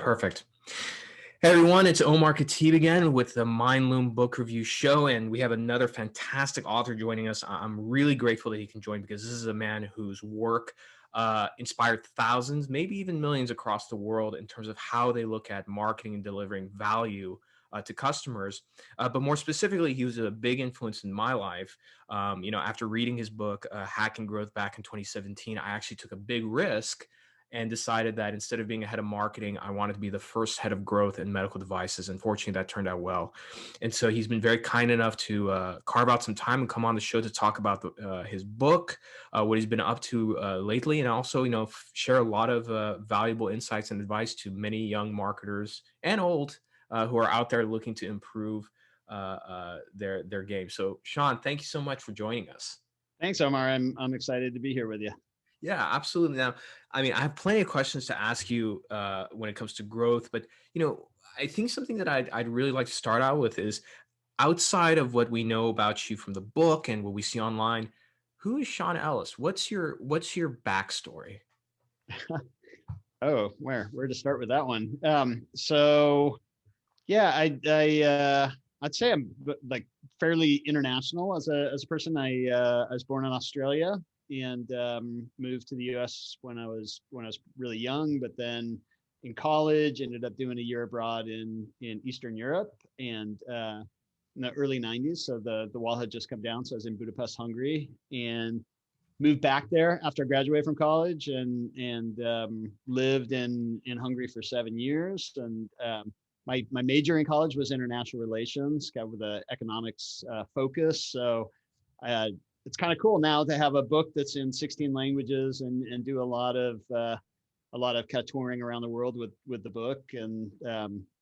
Perfect. Hey everyone, it's Omar Khatib again with the Loom book review show, and we have another fantastic author joining us. I'm really grateful that he can join because this is a man whose work inspired thousands, maybe even millions across the world in terms of how they look at marketing and delivering value to customers. But more specifically, he was a big influence in my life. After reading his book, Hacking Growth back in 2017, I actually took a big risk and decided that instead of being a head of marketing, I wanted to be the first head of growth in medical devices. Unfortunately, that turned out well. And so he's been very kind enough to carve out some time and come on the show to talk about his book, what he's been up to lately, and also, share a lot of valuable insights and advice to many young marketers and old who are out there looking to improve their game. So, Sean, thank you so much for joining us. Thanks, Omar. I'm excited to be here with you. Yeah, absolutely. Now, I mean, I have plenty of questions to ask you when it comes to growth, but I think something that I'd really like to start out with is outside of what we know about you from the book and what we see online, who is Sean Ellis? What's your backstory? Oh, where to start with that one? So yeah, I'd say I'm like fairly international as a person. I was born in Australia and moved to the U.S. when I was really young, but then in college ended up doing a year abroad in Eastern Europe and in the early 90s. So the wall had just come down. So I was in Budapest, Hungary, and moved back there after I graduated from college and lived in Hungary for 7 years. And my major in college was international relations, kind of with an economics focus. So it's kind of cool now to have a book that's in 16 languages and do a lot of kind of touring around the world with the book. And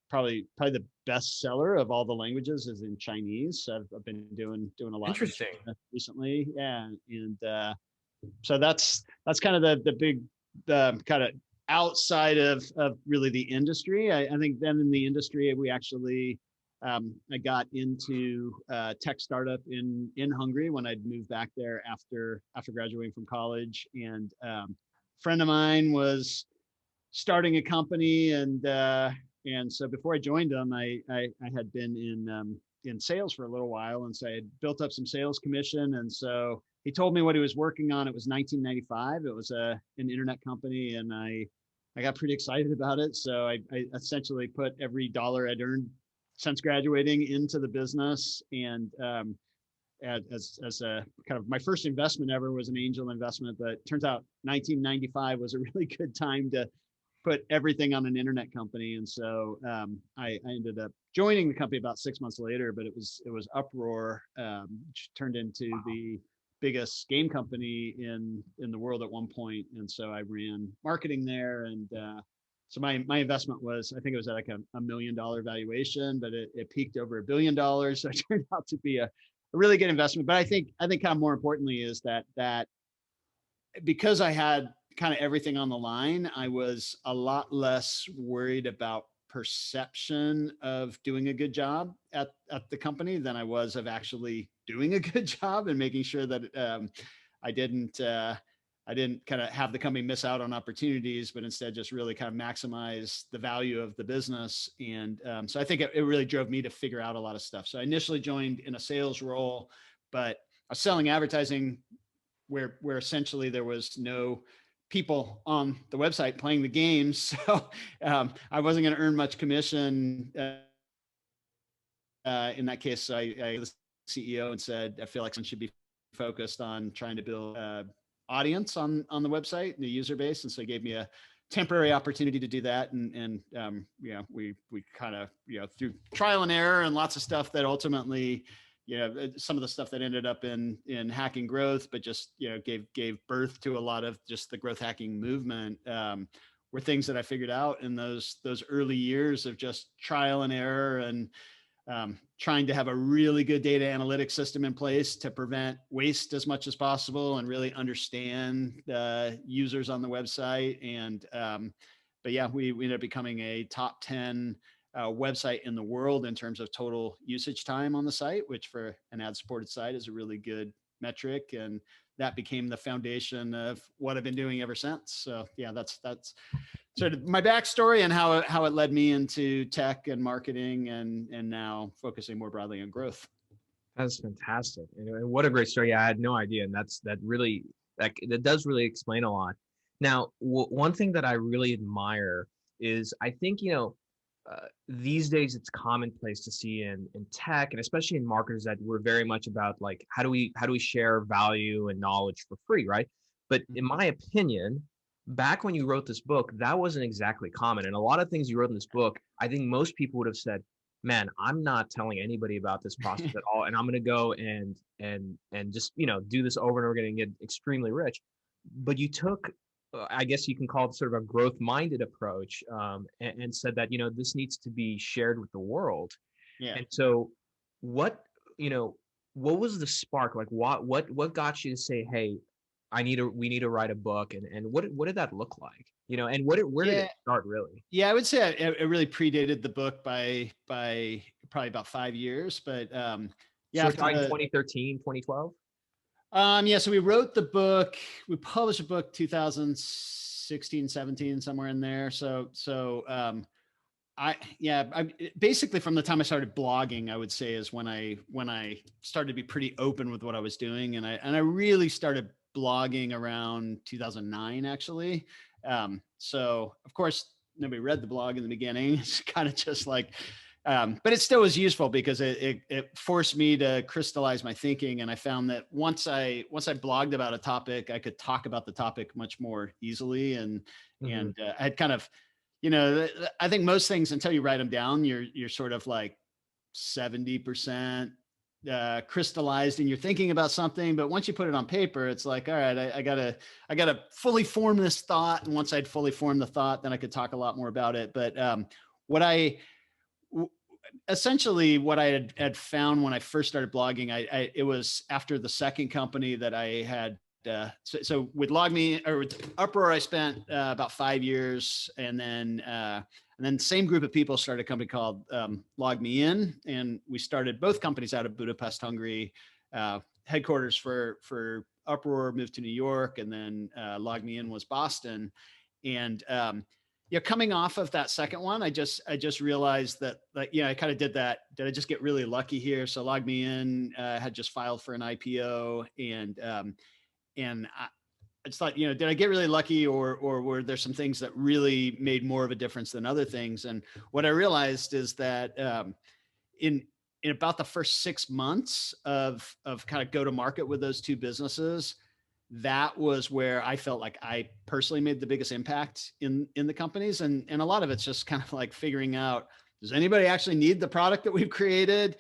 probably the best seller of all the languages is in Chinese. I've been doing a lot Interesting. recently. Yeah. And so that's kind of the big kind of outside of really the industry. I think then in the industry, we actually I got into tech startup in Hungary when I'd moved back there after graduating from college. And a friend of mine was starting a company, and so before I joined them, I had been in sales for a little while, and so I had built up some sales commission. And so he told me what he was working on. It was 1995. It was an internet company, and I got pretty excited about it. So I essentially put every dollar I'd earned since graduating into the business. And as a kind of my first investment ever was an angel investment, but it turns out 1995 was a really good time to put everything on an internet company. And so I ended up joining the company about 6 months later, but it was Uproar, which turned into the biggest game company in the world at one point. And so I ran marketing there. And so my investment was, I think it was at like a $1 million valuation, but it peaked over $1 billion. So it turned out to be a really good investment. But I think kind of more importantly is that because I had kind of everything on the line, I was a lot less worried about perception of doing a good job at the company than I was of actually doing a good job and making sure that I didn't kind of have the company miss out on opportunities, but instead just really kind of maximize the value of the business. And so I think it really drove me to figure out a lot of stuff. So I initially joined in a sales role, but I was selling advertising where essentially there was no people on the website playing the games. So I wasn't going to earn much commission. In that case, I the CEO and said, I feel like someone should be focused on trying to build audience on the website and the user base. And so he gave me a temporary opportunity to do that. And we kind of, through trial and error and lots of stuff that ultimately, some of the stuff that ended up in Hacking Growth, but just, gave birth to a lot of just the growth hacking movement, were things that I figured out in those early years of just trial and error and trying to have a really good data analytics system in place to prevent waste as much as possible and really understand the users on the website. And, but yeah, we ended up becoming a top 10 website in the world in terms of total usage time on the site, which for an ad supported site is a really good metric. And that became the foundation of what I've been doing ever since. So yeah, that's sort of my backstory and how it led me into tech and marketing and now focusing more broadly on growth. That's fantastic. And what a great story. Yeah, I had no idea. And that does really explain a lot. Now, one thing that I really admire is I think, these days it's commonplace to see in tech and especially in marketers that we're very much about like, how do we share value and knowledge for free, right? But in my opinion, back when you wrote this book, that wasn't exactly common. And a lot of things you wrote in this book, I think most people would have said, man, I'm not telling anybody about this process at all. And I'm going to go and just, do this over and over again and get extremely rich. But you took, I guess you can call it sort of a growth minded approach, and said that, this needs to be shared with the world. Yeah. And so what was the spark? Like what got you to say, hey, we need to write a book, and what did that look like? And where did it start really? Yeah, I would say it really predated the book by probably about 5 years, but yeah. So 2013, 2012? Yeah, so we wrote the book, we published a book 2016, 17, somewhere in there. So I basically from the time I started blogging, I would say is when I started to be pretty open with what I was doing. And I really started blogging around 2009, actually. So of course, nobody read the blog in the beginning. It's kind of just like, but it still was useful because it forced me to crystallize my thinking. And I found that once I blogged about a topic, I could talk about the topic much more easily. And I had kind of, I think most things until you write them down, you're sort of like 70% crystallized and you're thinking about something. But once you put it on paper, it's like, all right, I gotta fully form this thought. And once I'd fully formed the thought, then I could talk a lot more about it. But essentially what I had found when I first started blogging, it was after the second company that I had. So with LogMeIn or with Uproar, I spent about 5 years, and then same group of people started a company called LogMeIn, and we started both companies out of Budapest, Hungary. Headquarters for Uproar moved to New York, and then LogMeIn was Boston. And coming off of that second one, I just realized that, like, I kind of did that. Did I just get really lucky here? So LogMeIn had just filed for an IPO, and I just thought, did I get really lucky, or were there some things that really made more of a difference than other things? And what I realized is that in about the first 6 months of kind of go to market with those two businesses, that was where I felt like I personally made the biggest impact in the companies. And a lot of it's just kind of like figuring out, does anybody actually need the product that we've created?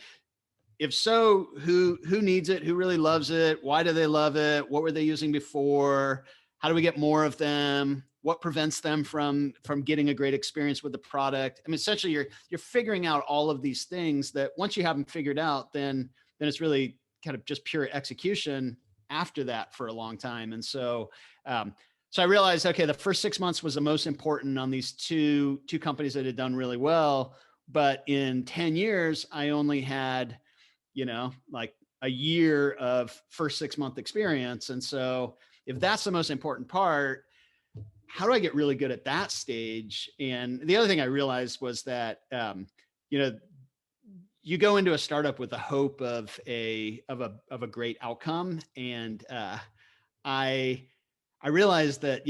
If so, who needs it? Who really loves it? Why do they love it? What were they using before? How do we get more of them? What prevents them from getting a great experience with the product? I mean, essentially you're figuring out all of these things that once you have them figured out, then it's really kind of just pure execution after that for a long time. And so I realized, okay, the first 6 months was the most important on these two companies that had done really well. But in 10 years, I only had, like a year of first 6 month experience. And so if that's the most important part, how do I get really good at that stage? And the other thing I realized was that, you go into a startup with the hope of a great outcome. And I realized that,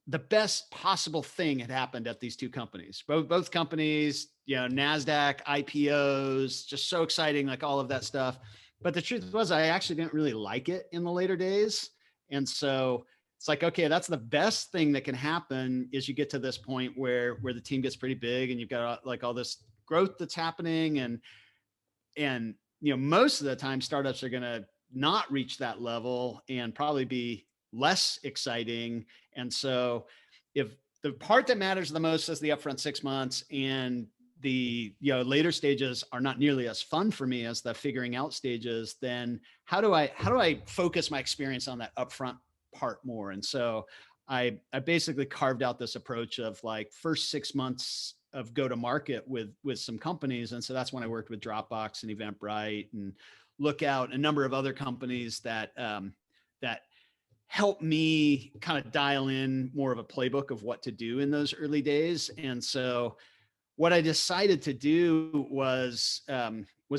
the best possible thing had happened at these two companies. Both companies, NASDAQ, IPOs, just so exciting, like all of that stuff. But the truth was, I actually didn't really like it in the later days. And so it's like, okay, that's the best thing that can happen, is you get to this point where the team gets pretty big and you've got like all this growth that's happening. And most of the time startups are going to not reach that level and probably be less exciting. And so if the part that matters the most is the upfront 6 months, and the later stages are not nearly as fun for me as the figuring out stages, then how do I focus my experience on that upfront part more? And so I basically carved out this approach of like first 6 months of go to market with some companies. And so that's when I worked with Dropbox and Eventbrite and look out a number of other companies that that helped me kind of dial in more of a playbook of what to do in those early days. And so what I decided to do was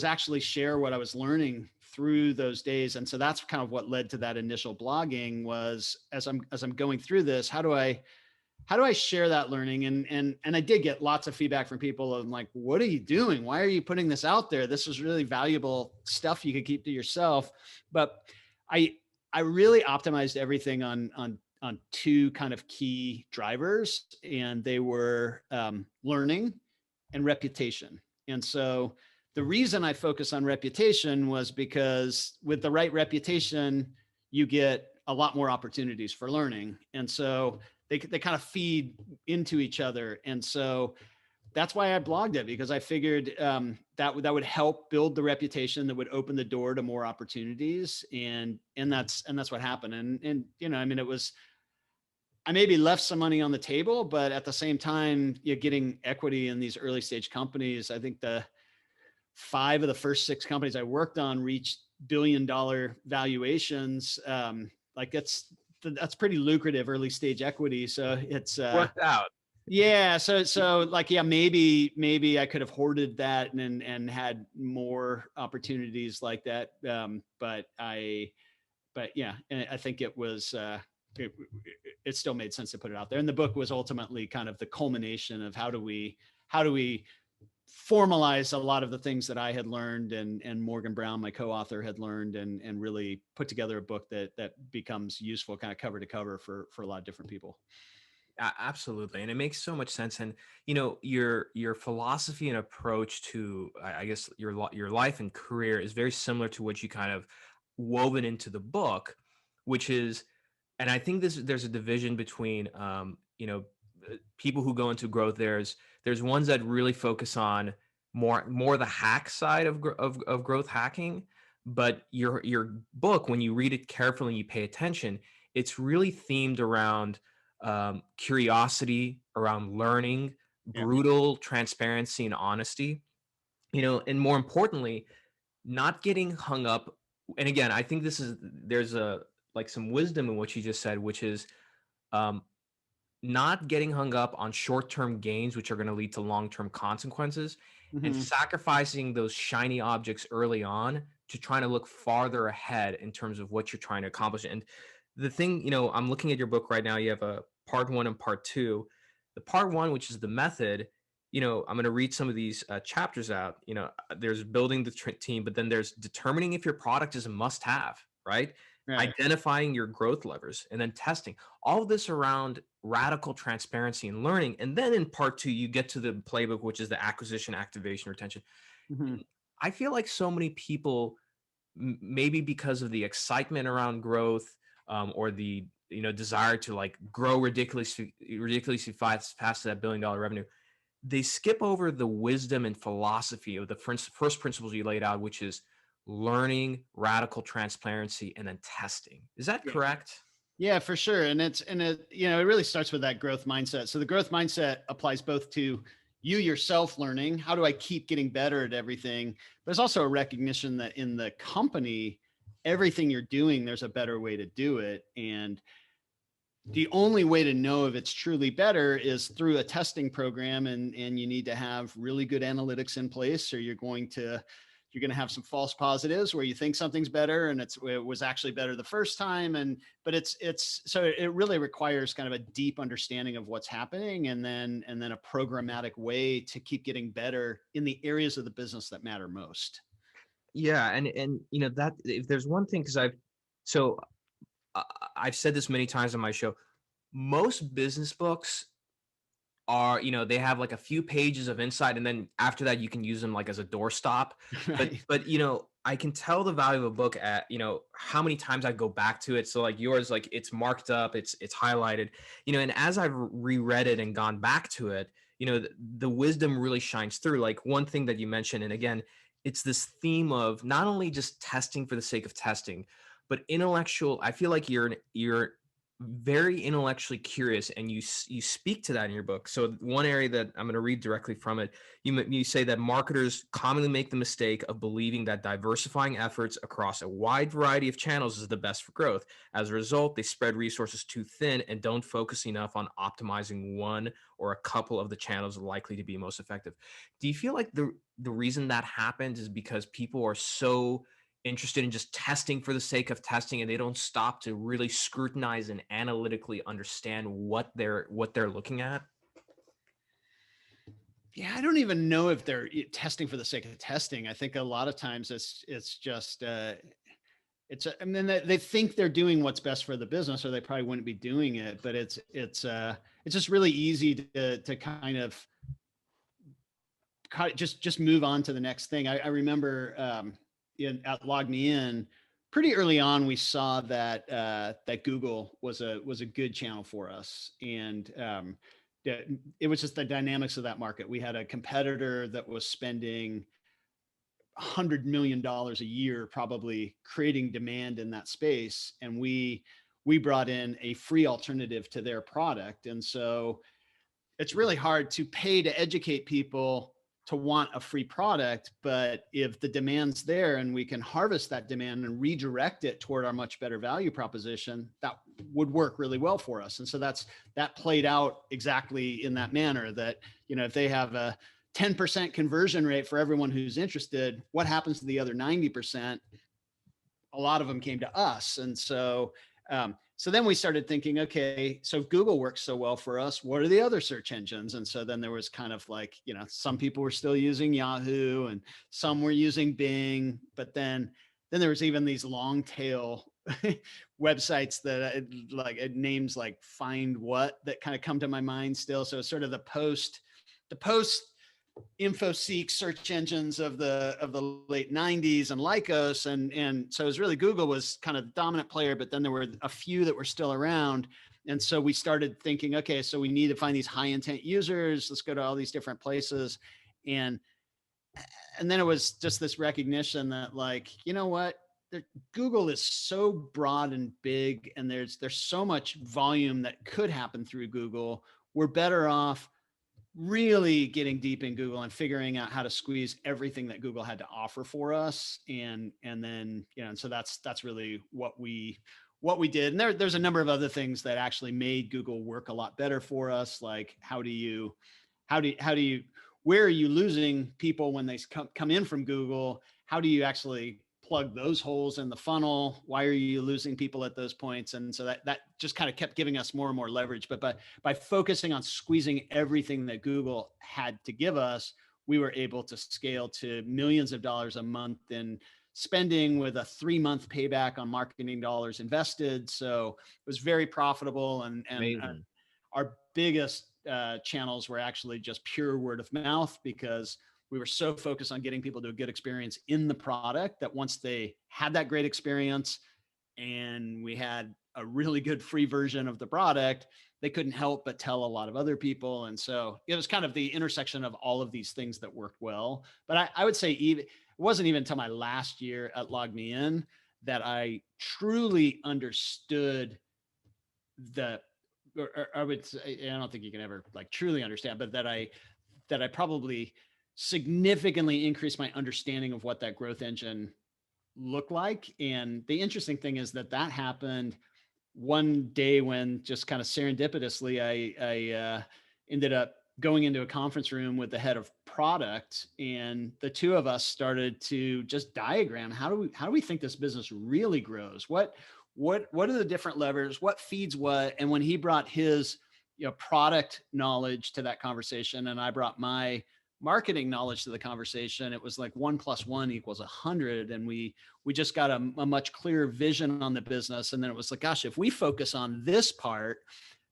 actually share what I was learning through those days. And so that's kind of what led to that initial blogging, was as I'm going through this, how do I share that learning? And I did get lots of feedback from people of like, what are you doing? Why are you putting this out there? This is really valuable stuff you could keep to yourself. But I really optimized everything on two kind of key drivers, and they were learning and reputation. And so the reason I focus on reputation was because with the right reputation, you get a lot more opportunities for learning. And so they kind of feed into each other. And so that's why I blogged it, because I figured that would help build the reputation that would open the door to more opportunities. And that's what happened. And you know, I mean, I maybe left some money on the table, but at the same time, you're getting equity in these early stage companies. I think the 5 of the first 6 companies I worked on reached billion-dollar valuations. Like that's pretty lucrative early stage equity. So it's Worked out. yeah. So like, yeah, maybe I could have hoarded that and had more opportunities like that. But yeah, and I think it was, it still made sense to put it out there. And the book was ultimately kind of the culmination of how do we formalize a lot of the things that I had learned and Morgan Brown, my co-author, had learned, and really put together a book that becomes useful kind of cover to cover for a lot of different people. Absolutely. And it makes so much sense. And, you know, your philosophy and approach to, I guess, your life and career is very similar to what you kind of woven into the book, which is, and I think there's a division between, you know, people who go into growth. There's ones that really focus on more the hack side of growth hacking. But your book, when you read it carefully and you pay attention, it's really themed around curiosity, around learning, Yeah. brutal transparency and honesty, you know, and more importantly, not getting hung up. And again, I think there's some wisdom in what you just said, which is um, not getting hung up on short-term gains, which are going to lead to long-term consequences, and Mm-hmm. sacrificing those shiny objects early on to trying to look farther ahead in terms of what you're trying to accomplish. And the thing, you know, I'm looking at your book right now. You have a part 1 and part 2. The part 1, which is the method, you know, I'm going to read some of these chapters out. You know, there's building the team, but then there's determining if your product is a must-have, right? Right. Identifying your growth levers, and then testing. All of this around radical transparency and learning. And then in part 2, you get to the playbook, which is the acquisition, activation, retention. Mm-hmm. I feel like so many people, maybe because of the excitement around growth, or the, you know, desire to like grow ridiculously fast to that $1 billion revenue, they skip over the wisdom and philosophy of the first principles you laid out, which is learning, radical transparency, and then testing. Is that Yeah. correct? Yeah, for sure. And it, you know, it really starts with that growth mindset. So the growth mindset applies both to you yourself learning, how do I keep getting better at everything? But there's also a recognition that in the company, everything you're doing, there's a better way to do it. And the only way to know if it's truly better is through a testing program. And you need to have really good analytics in place, or you're going to have some false positives where you think something's better and it was actually better the first time. But it's so it really requires kind of a deep understanding of what's happening, and then a programmatic way to keep getting better in the areas of the business that matter most. Yeah, and you know, that if there's one thing, because I've said this many times on my show, most business books are, you know, they have like a few pages of insight, and then after that you can use them like as a doorstop. Right. But you know, I can tell the value of a book at, you know, how many times I go back to it. So like yours, like it's marked up, it's highlighted, you know, and as I've reread it and gone back to it, you know, the wisdom really shines through. Like one thing that you mentioned, and again, it's this theme of not only just testing for the sake of testing, but intellectual. I feel like you're very intellectually curious, and you speak to that in your book. So one area that I'm going to read directly from it, you say that marketers commonly make the mistake of believing that diversifying efforts across a wide variety of channels is the best for growth. As a result, they spread resources too thin and don't focus enough on optimizing one or a couple of the channels likely to be most effective. Do you feel like the reason that happens is because people are so interested in just testing for the sake of testing, and they don't stop to really scrutinize and analytically understand what they're looking at? Yeah, I don't even know if they're testing for the sake of testing. I think a lot of times it's just I mean, they think they're doing what's best for the business, or they probably wouldn't be doing it. But it's just really easy to kind of just move on to the next thing. I remember at LogMeIn, pretty early on, we saw that that Google was a good channel for us, and it was just the dynamics of that market. We had a competitor that was spending $100 million a year, probably creating demand in that space, and we brought in a free alternative to their product, and so it's really hard to pay to educate people to want a free product. But if the demand's there and we can harvest that demand and redirect it toward our much better value proposition, that would work really well for us. And so that played out exactly in that manner, that, if they have a 10% conversion rate for everyone who's interested, what happens to the other 90%? A lot of them came to us. And so then we started thinking, okay, so if Google works so well for us, what are the other search engines? And so then there was kind of like, some people were still using Yahoo and some were using Bing, but then there was even these long tail websites that names like Find What that kind of come to my mind still. So it's sort of the post InfoSeek search engines of the late 90s and Lycos. And so it was really, Google was kind of the dominant player, but then there were a few that were still around. And so we started thinking, okay, so we need to find these high intent users. Let's go to all these different places. And then it was just this recognition that, like, you know what? Google is so broad and big, and there's so much volume that could happen through Google. We're better off really getting deep in Google and figuring out how to squeeze everything that Google had to offer for us. And then, and so that's really what we did. And there's a number of other things that actually made Google work a lot better for us. Like, where are you losing people when they come in from Google? How do you actually plug those holes in the funnel? Why are you losing people at those points? And so that just kind of kept giving us more and more leverage. But by focusing on squeezing everything that Google had to give us, we were able to scale to millions of dollars a month in spending, with a 3-month payback on marketing dollars invested. So it was very profitable. And our biggest channels were actually just pure word of mouth, because we were so focused on getting people to a good experience in the product that once they had that great experience and we had a really good free version of the product, they couldn't help but tell a lot of other people. And so it was kind of the intersection of all of these things that worked well. But I would say it wasn't even until my last year at LogMeIn that I truly understood I would say, I don't think you can ever like truly understand, but that I probably significantly increased my understanding of what that growth engine looked like. And the interesting thing is that happened one day when, just kind of serendipitously, I ended up going into a conference room with the head of product, and the two of us started to just diagram how do we think this business really grows? What are the different levers? What feeds what? And when he brought his product knowledge to that conversation, and I brought my marketing knowledge to the conversation, it was like 1 + 1 = 100. And we just got a much clearer vision on the business. And then it was like, gosh, if we focus on this part,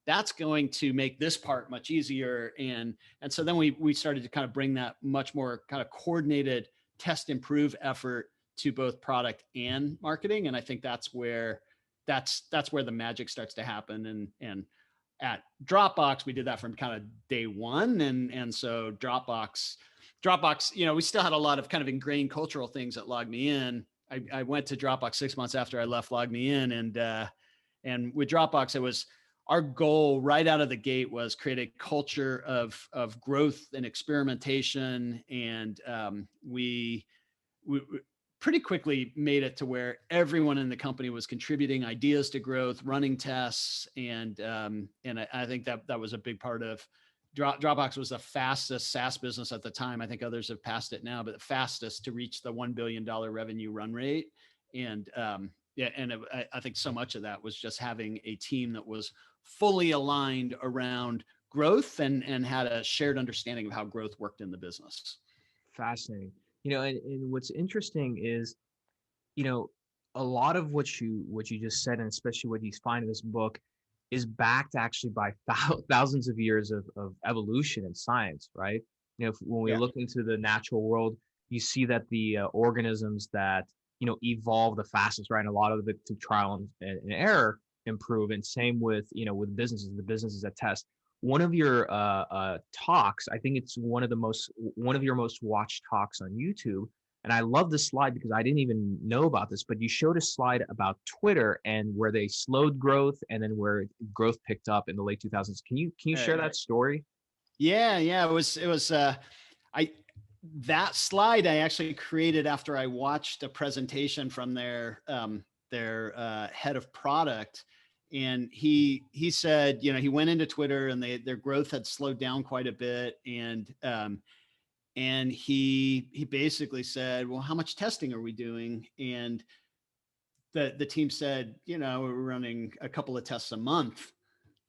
that's going to make this part much easier. And so then we started to kind of bring that much more kind of coordinated test improve effort to both product and marketing. And I think that's where the magic starts to happen. And at Dropbox, we did that from kind of day one. And so Dropbox, we still had a lot of kind of ingrained cultural things at LogMeIn. I went to Dropbox 6 months after I left LogMeIn, And with Dropbox, it was our goal right out of the gate was create a culture of growth and experimentation. And we pretty quickly made it to where everyone in the company was contributing ideas to growth, running tests, and I think that was a big part of Dropbox. Was the fastest SaaS business at the time. I think others have passed it now, but the fastest to reach the $1 billion revenue run rate. And I think so much of that was just having a team that was fully aligned around growth and had a shared understanding of how growth worked in the business. Fascinating. And what's interesting is, a lot of what you just said, and especially what you find in this book, is backed actually by thousands of years of evolution in science, right? When we look into the natural world, you see that the organisms that evolve the fastest, right? And a lot of it through trial and error improve. And same with with the businesses that test. One of your talks, I think it's one of your most watched talks on YouTube. And I love this slide because I didn't even know about this, but you showed a slide about Twitter and where they slowed growth and then where growth picked up in the late 2000s. Can you share that story? Yeah. It was that slide I actually created after I watched a presentation from their head of product. And he said, he went into Twitter and their growth had slowed down quite a bit. And he basically said, well, how much testing are we doing? And the team said, we're running a couple of tests a month.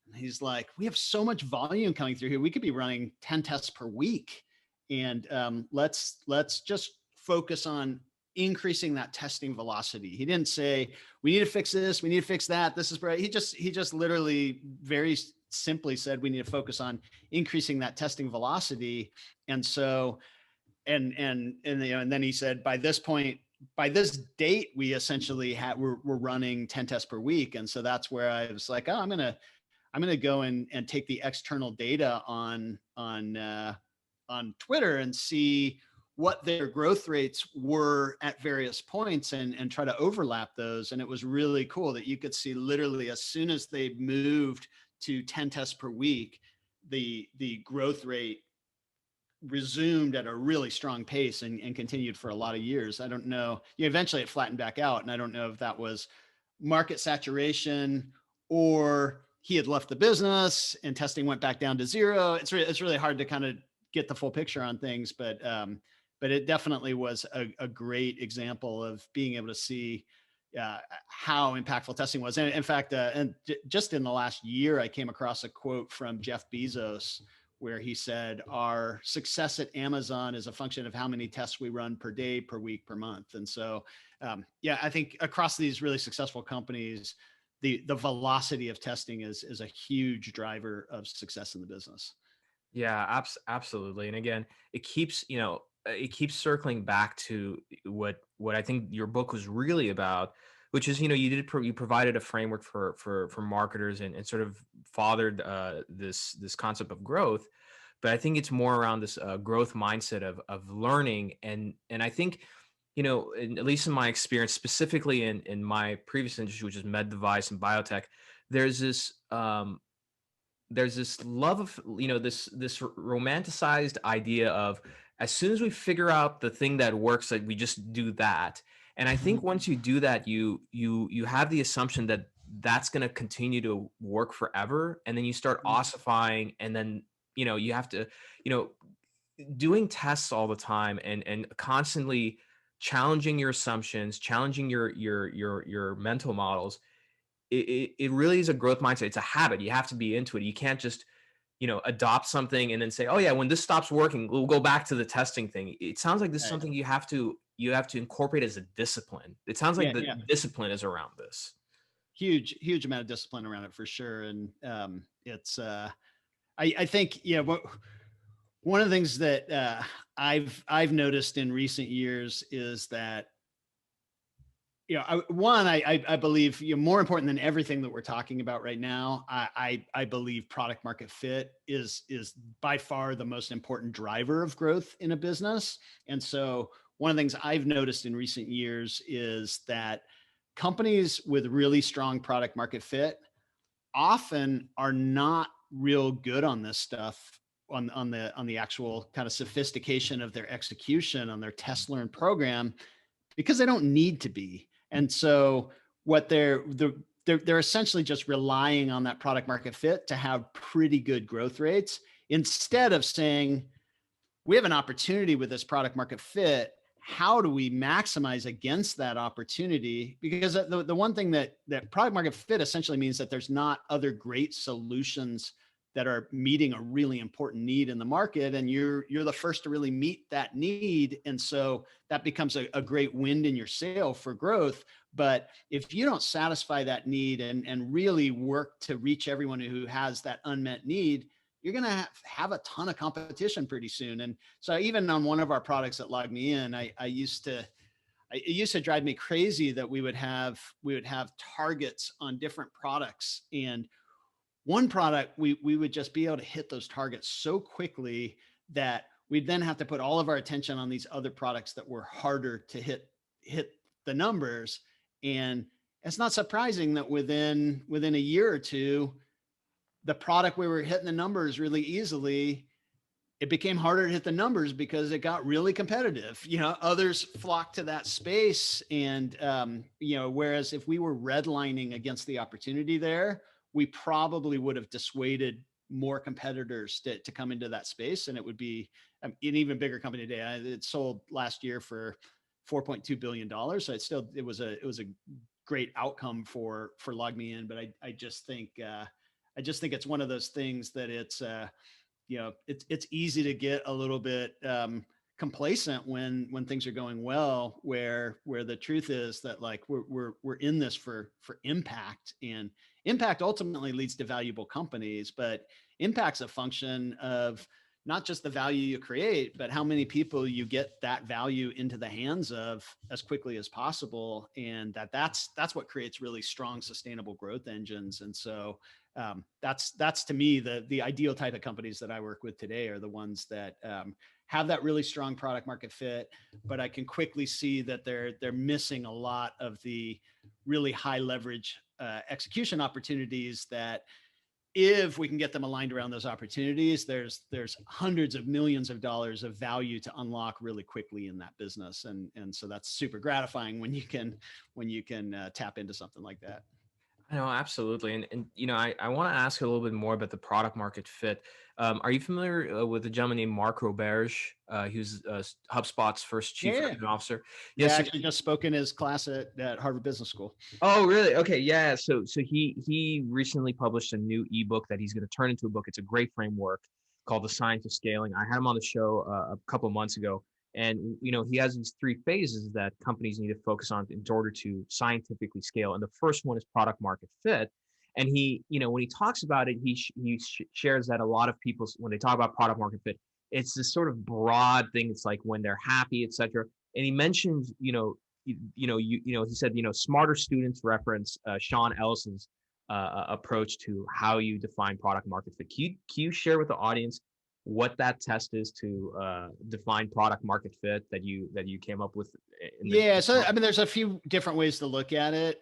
And he's like, we have so much volume coming through here. We could be running 10 tests per week. And let's just focus on increasing that testing velocity. He didn't say, we need to fix this, we need to fix that. This is right. He just literally very simply said, we need to focus on increasing that testing velocity. And so, and then he said, by this date, we essentially we're running 10 tests per week. And so that's where I was like, oh, I'm going to go and take the external data on Twitter and see what their growth rates were at various points and try to overlap those. And it was really cool that you could see literally as soon as they moved to 10 tests per week, the growth rate resumed at a really strong pace and continued for a lot of years. I don't know. Eventually it flattened back out. And I don't know if that was market saturation or he had left the business and testing went back down to zero. It's really hard to kind of get the full picture on things, but it definitely was a great example of being able to see how impactful testing was. And in fact, just in the last year, I came across a quote from Jeff Bezos where he said, our success at Amazon is a function of how many tests we run per day, per week, per month. And so, I think across these really successful companies, the velocity of testing is a huge driver of success in the business. Yeah, absolutely. And again, it keeps circling back to what I think your book was really about, which is, you provided a framework for marketers and sort of fathered this concept of growth. But I think it's more around this growth mindset of learning. And I think, at least in my experience, specifically in my previous industry, which is med device and biotech, there's this love of, this romanticized idea of, as soon as we figure out the thing that works, like we just do that. And I think once you do that, you have the assumption that that's going to continue to work forever. And then you start ossifying, and then, you have to, doing tests all the time and constantly challenging your assumptions, challenging your mental models. It really is a growth mindset. It's a habit. You have to be into it. You can't just, adopt something and then say, oh yeah, when this stops working, we'll go back to the testing thing. It sounds like this is something you have to incorporate as a discipline. It sounds like the discipline is around this. Huge amount of discipline around it for sure. And it's, I think, one of the things that I've noticed in recent years is that, I believe, more important than everything that we're talking about right now, I believe product market fit is by far the most important driver of growth in a business. And so one of the things I've noticed in recent years is that companies with really strong product market fit often are not real good on this stuff, on the actual kind of sophistication of their execution on their test learn program, because they don't need to be. And so what they're essentially just relying on that product market fit to have pretty good growth rates, instead of saying, we have an opportunity with this product market fit. How do we maximize against that opportunity? Because the one thing that product market fit essentially means that there's not other great solutions that are meeting a really important need in the market, and you're the first to really meet that need. And so that becomes a great wind in your sail for growth. But if you don't satisfy that need and really work to reach everyone who has that unmet need, you're going to have a ton of competition pretty soon. And so even on one of our products at LogMeIn, it used to drive me crazy that we would have targets on different products, and one product, we would just be able to hit those targets so quickly that we'd then have to put all of our attention on these other products that were harder to hit the numbers. And it's not surprising that within a year or two, the product we were hitting the numbers really easily, it became harder to hit the numbers because it got really competitive. Others flocked to that space. And, whereas if we were redlining against the opportunity there, we probably would have dissuaded more competitors to come into that space. And it would be an even bigger company today. It sold last year for $4.2 billion. So it was a great outcome for LogMeIn. But I just think it's one of those things that it's easy to get a little bit complacent when things are going well, where the truth is that, like, we're in this for impact, and impact ultimately leads to valuable companies. But impact's a function of not just the value you create, but how many people you get that value into the hands of as quickly as possible. And that's what creates really strong, sustainable growth engines. And so that's to me the ideal type of companies that I work with today are the ones that have that really strong product market fit, but I can quickly see that they're missing a lot of the really high leverage execution opportunities that, if we can get them aligned around those opportunities, there's hundreds of millions of dollars of value to unlock really quickly in that business. And so that's super gratifying when you can tap into something like that. I know, absolutely. And I want to ask a little bit more about the product market fit. Are you familiar with a gentleman named Mark Roberge? He was HubSpot's first chief revenue officer. Yes, I actually just spoke in his class at Harvard Business School. Oh, really? Okay, yeah. So he recently published a new ebook that he's going to turn into a book. It's a great framework called The Science of Scaling. I had him on the show a couple of months ago. And, he has these 3 phases that companies need to focus on in order to scientifically scale. And the first one is product market fit. And he, when he talks about it, he shares that a lot of people, when they talk about product market fit, it's this sort of broad thing. It's like when they're happy, et cetera. And he mentioned, he said, smarter students reference Sean Ellis's approach to how you define product market fit. Can you share with the audience what that test is to define product market fit that you came up with? So I mean, there's a few different ways to look at it,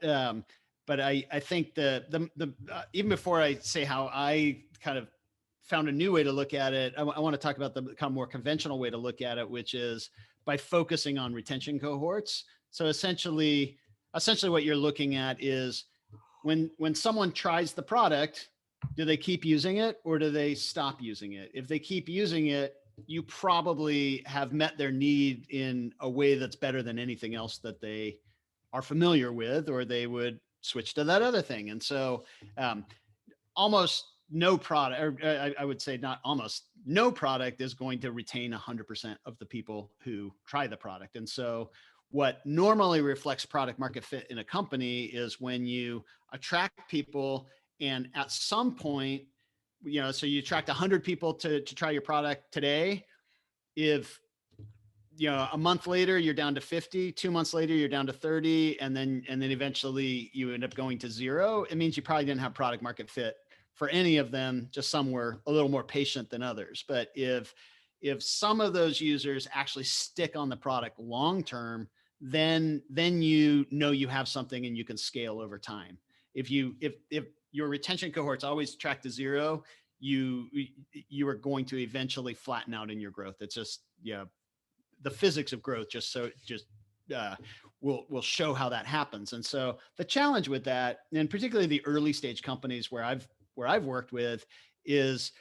but I think the even before I say how I kind of found a new way to look at it, I want to talk about the kind of more conventional way to look at it, which is by focusing on retention cohorts. So essentially what you're looking at is when someone tries the product, do they keep using it or do they stop using it? If they keep using it, you probably have met their need in a way that's better than anything else that they are familiar with, or they would switch to that other thing. And so almost no product, or I would say not almost, no product is going to retain 100% of the people who try the product. And so what normally reflects product market fit in a company is when you attract people, and at some point, so you attract 100 people to try your product today. If a month later you're down to 50, 2 months later you're down to 30, and then eventually you end up going to 0, it means you probably didn't have product market fit for any of them. Just some were a little more patient than others. But if some of those users actually stick on the product long term, then you know you have something and you can scale over time. If your retention cohorts always track to zero, you are going to eventually flatten out in your growth. It's just, the physics of growth will show how that happens. And so the challenge with that, and particularly the early stage companies where I've worked with, is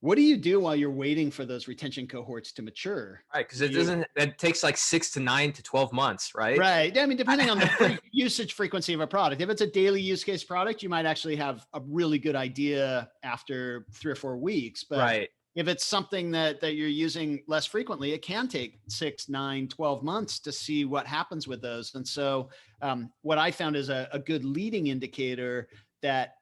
what do you do while you're waiting for those retention cohorts to mature? Right, because it takes like 6 to 9 to 12 months, right? Right. I mean, depending on the usage frequency of a product. If it's a daily use case product, you might actually have a really good idea after 3 or 4 weeks. But right. If it's something that you're using less frequently, it can take 6, 9, 12 months to see what happens with those. And so what I found is a good leading indicator that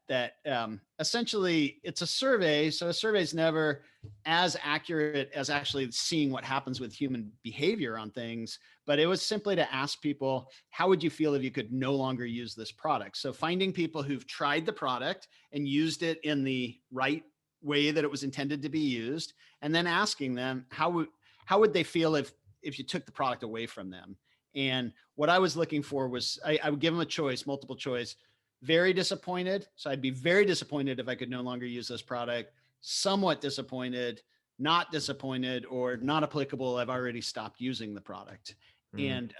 essentially it's a survey. So a survey is never as accurate as actually seeing what happens with human behavior on things. But it was simply to ask people, how would you feel if you could no longer use this product? So finding people who've tried the product and used it in the right way that it was intended to be used, and then asking them how would they feel if you took the product away from them. And what I was looking for was I would give them a choice, multiple choice. Very disappointed. So I'd be very disappointed if I could no longer use this product. Somewhat disappointed, not disappointed, or not applicable. I've already stopped using the product. And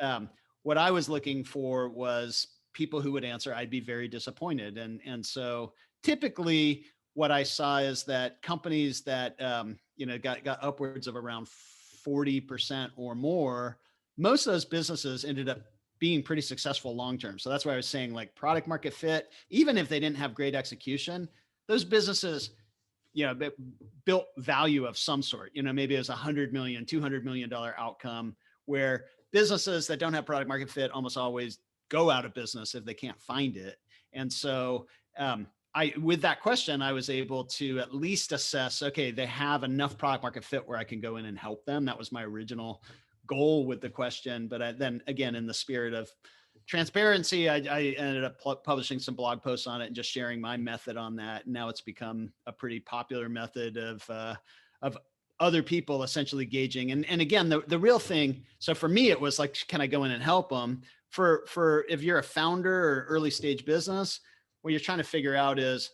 what I was looking for was people who would answer, I'd be very disappointed. And so typically what I saw is that companies that, got upwards of around 40% or more, most of those businesses ended up being pretty successful long-term. So that's why I was saying, like, product market fit, even if they didn't have great execution, those businesses, built value of some sort. Maybe it was $100 million, $200 million outcome, where businesses that don't have product market fit almost always go out of business if they can't find it. And so with that question, I was able to at least assess, okay, they have enough product market fit where I can go in and help them. That was my original goal with the question. But then again, in the spirit of transparency, I ended up publishing some blog posts on it and just sharing my method on that. And now it's become a pretty popular method of other people essentially gauging. And again, the real thing. So for me, it was like, can I go in and help them? For if you're a founder or early stage business, what you're trying to figure out is,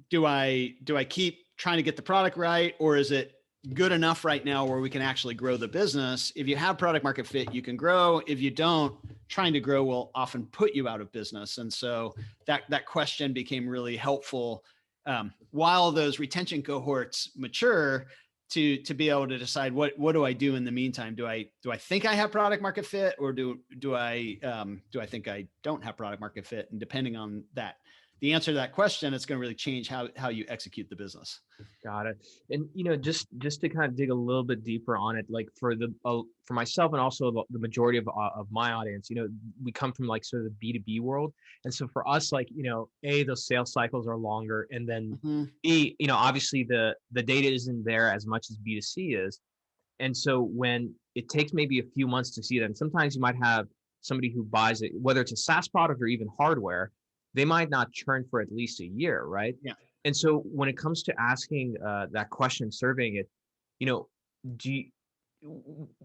do I keep trying to get the product right, or is it good enough right now where we can actually grow the business? If you have product market fit, you can grow. If you don't, trying to grow will often put you out of business. And so that question became really helpful while those retention cohorts mature, to be able to decide what do I do in the meantime? Do I think I have product market fit, or do I think I don't have product market fit? And depending on that, the answer to that question, it's going to really change how you execute the business. Got it. And just to kind of dig a little bit deeper on it, like for myself and also the majority of my audience, we come from like sort of the B2B world, and so for us, like those sales cycles are longer, and then B, obviously the data isn't there as much as B2C is, and so when it takes maybe a few months to see them, sometimes you might have somebody who buys it, whether it's a SaaS product or even hardware, they might not churn for at least a year, right? Yeah. And so when it comes to asking that question, surveying it,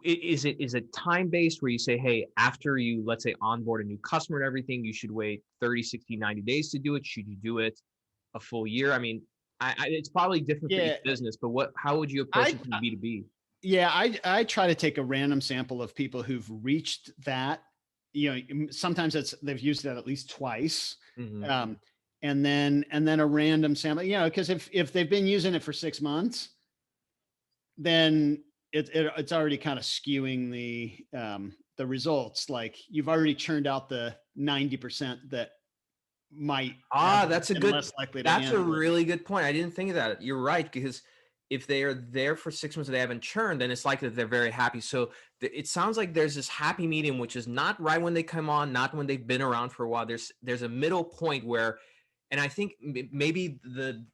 is it time-based where you say, hey, after you, let's say, onboard a new customer and everything, you should wait 30, 60, 90 days to do it? Should you do it a full year? I mean, it's probably different for each business, but how would you approach it from B2B? Yeah, I try to take a random sample of people who've reached that. Sometimes they've used that at least twice. Mm-hmm. And then a random sample, because if they've been using it for 6 months, then it's already kind of skewing the results. Like, you've already churned out the 90% that might. That's a really good point. I didn't think of that. You're right, because if they are there for 6 months and they haven't churned, then it's likely that they're very happy. So it sounds like there's this happy medium, which is not right when they come on, not when they've been around for a while. There's a middle point where, and I think maybe the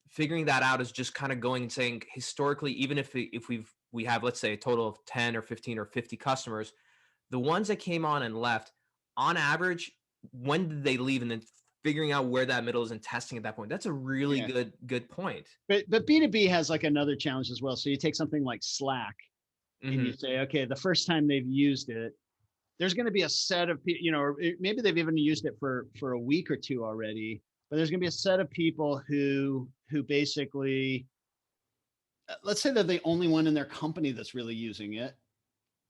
figuring that out is just kind of going and saying, historically, even if we have, let's say, a total of 10 or 15 or 50 customers, the ones that came on and left, on average, when did they leave? And then figuring out where that middle is and testing at that point. That's a really good point. But B2B has like another challenge as well. So you take something like Slack. and you say, okay, the first time they've used it, there's going to be a set of people, or maybe they've even used it for a week or two already, but there's going to be a set of people who basically, let's say they're the only one in their company that's really using it.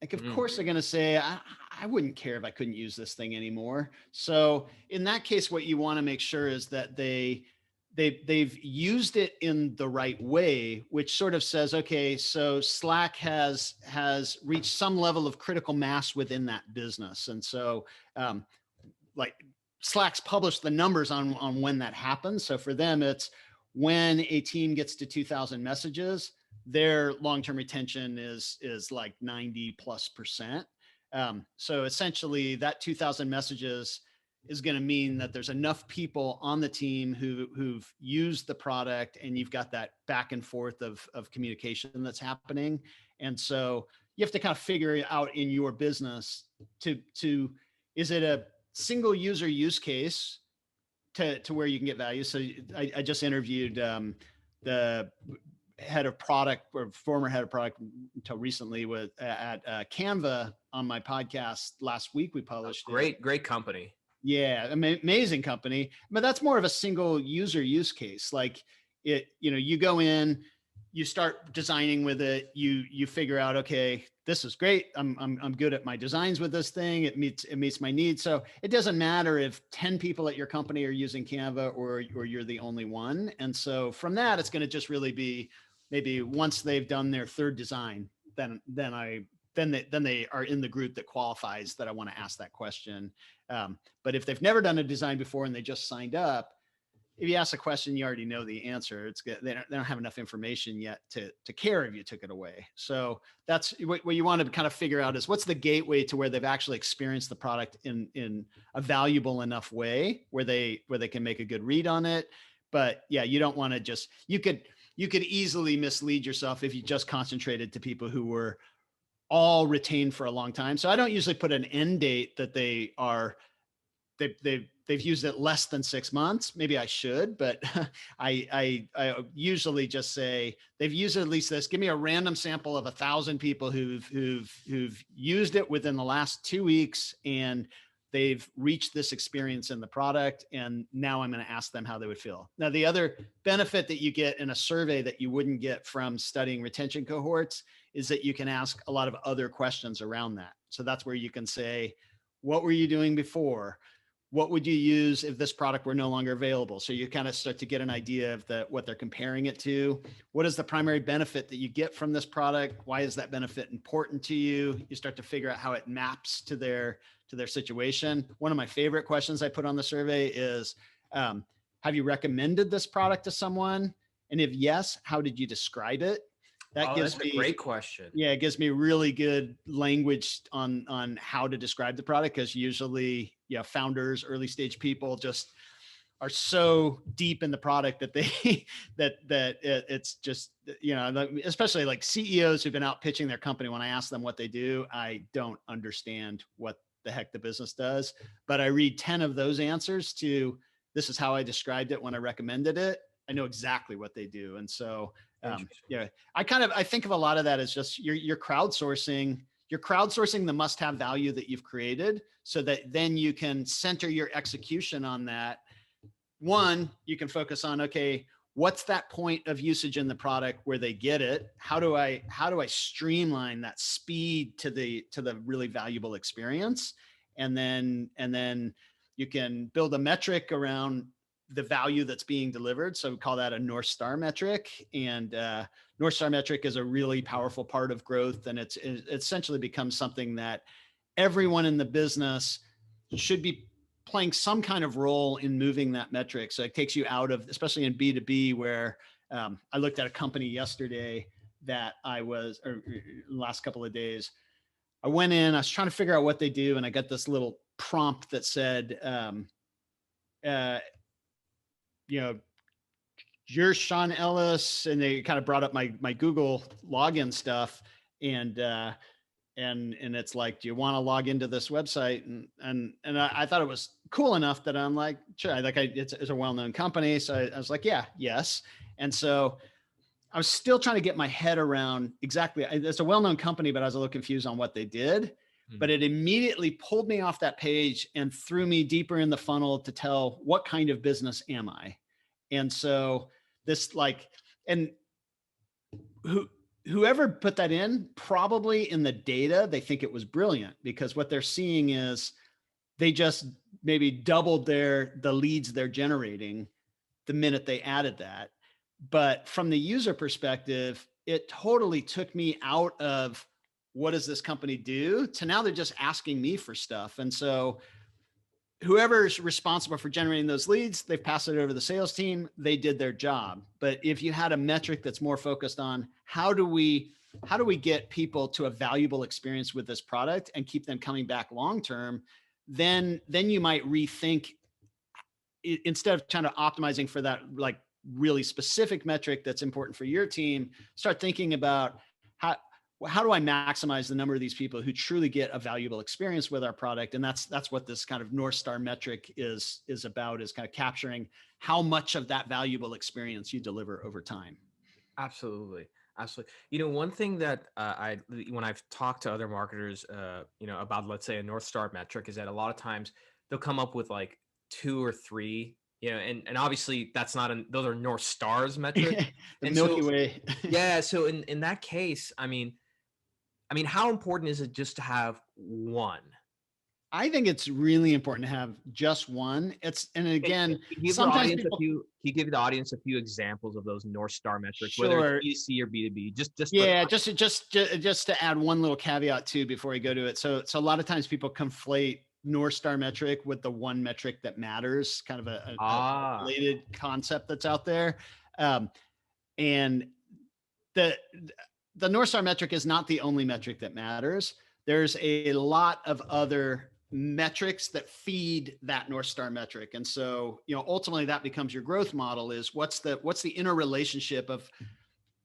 Like, of course they're going to say, I wouldn't care if I couldn't use this thing anymore. So in that case, what you want to make sure is that they've used it in the right way, which sort of says, okay, so Slack has reached some level of critical mass within that business. And so like Slack's published the numbers on when that happens. So for them, it's when a team gets to 2,000 messages, their long-term retention is like 90+%. So essentially that 2,000 messages is going to mean that there's enough people on the team who've used the product, and you've got that back and forth of communication that's happening. And so you have to kind of figure it out in your business is it a single user use case to where you can get value? So I just interviewed the head of product, or former head of product until recently, at Canva on my podcast last week. We published great company. Yeah, amazing company. But that's more of a single user use case. Like you go in, you start designing with it, you figure out, okay, this is great. I'm good at my designs with this thing. It meets my needs. So it doesn't matter if 10 people at your company are using Canva or you're the only one. And so from that, it's going to just really be maybe once they've done their third design, then they are in the group that qualifies that I want to ask that question. But if they've never done a design before and they just signed up, if you ask a question, you already know the answer. It's good. They don't have enough information yet to care if you took it away. So that's what you want to kind of figure out is what's the gateway to where they've actually experienced the product in a valuable enough way where they can make a good read on it. But yeah, you don't want to just, you could easily mislead yourself if you just concentrated to people who were all retained for a long time. So I don't usually put an end date that they've used it less than 6 months. Maybe I should, but I usually just say they've used at least this. Give me a random sample of 1,000 people who've used it within the last 2 weeks, and they've reached this experience in the product. And now I'm going to ask them how they would feel. Now, the other benefit that you get in a survey that you wouldn't get from studying retention cohorts is that you can ask a lot of other questions around that. So that's where you can say, what were you doing before? What would you use if this product were no longer available? So you kind of start to get an idea of what they're comparing it to. What is the primary benefit that you get from this product? Why is that benefit important to you? You start to figure out how it maps to their situation. One of my favorite questions I put on the survey is, have you recommended this product to someone? And if yes, how did you describe it? That's a great question. Yeah, it gives me really good language on how to describe the product, because usually, founders, early stage people just are so deep in the product that it's just, especially like CEOs who've been out pitching their company. When I ask them what they do, I don't understand what the heck the business does, but I read 10 of those answers to, this is how I described it when I recommended it. I know exactly what they do. And so, I think of a lot of that as just you're crowdsourcing the must-have value that you've created, so that then you can center your execution on that. One, you can focus on, okay, what's that point of usage in the product where they get it? How do I streamline that speed to the really valuable experience? And then you can build a metric around the value that's being delivered. So we call that a North Star metric. And North Star metric is a really powerful part of growth. And it essentially becomes something that everyone in the business should be playing some kind of role in moving that metric. So it takes you out of, especially in B2B, where I looked at a company yesterday that last couple of days, I went in, I was trying to figure out what they do. And I got this little prompt that said, you're Sean Ellis, and they kind of brought up my Google login stuff, and it's like, do you want to log into this website? And I thought it was cool enough that I'm like, sure. It's a well-known company, so I was like, yes. And so I was still trying to get my head around exactly. It's a well-known company, but I was a little confused on what they did. But it immediately pulled me off that page and threw me deeper in the funnel to tell what kind of business am I. And so this and whoever put that in, probably in the data, they think it was brilliant, because what they're seeing is they just maybe doubled the leads they're generating the minute they added that. But from the user perspective, it totally took me out of what does this company do to now they're just asking me for stuff. And so whoever's responsible for generating those leads, they've passed it over to the sales team. They did their job. But if you had a metric that's more focused on how do we get people to a valuable experience with this product and keep them coming back long-term, then you might rethink, instead of trying to optimizing for that like really specific metric that's important for your team, start thinking about how do I maximize the number of these people who truly get a valuable experience with our product? And that's what this kind of North Star metric is about, is kind of capturing how much of that valuable experience you deliver over time. Absolutely. Absolutely. One thing that when I've talked to other marketers, about, let's say, a North Star metric, is that a lot of times they'll come up with like 2 or 3, and obviously that's not those are North Stars metrics. The Milky Way. Yeah. So in that case, I mean, how important is it just to have one? I think it's really important to have just one. And again, sometimes people, can you give the audience a few examples of those North Star metrics, sure, whether it's B2C or B2B? Just to add one little caveat too before we go to it. So a lot of times people conflate North Star metric with the one metric that matters, kind of a related concept that's out there. And the North Star metric is not the only metric that matters. There's a lot of other metrics that feed that North Star metric. And so, ultimately that becomes your growth model, is what's the interrelationship of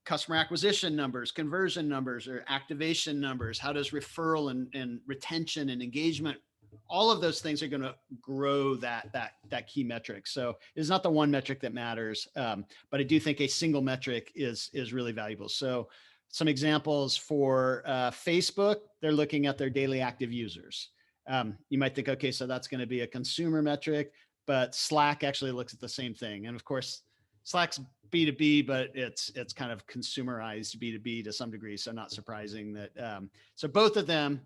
customer acquisition numbers, conversion numbers, or activation numbers? How does referral and retention and engagement, all of those things are going to grow that key metric. So it's not the one metric that matters. But I do think a single metric is really valuable. So some examples for Facebook, they're looking at their daily active users. You might think, okay, so that's going to be a consumer metric, but Slack actually looks at the same thing. And of course, Slack's B2B, but it's kind of consumerized B2B to some degree. So not surprising that, so both of them,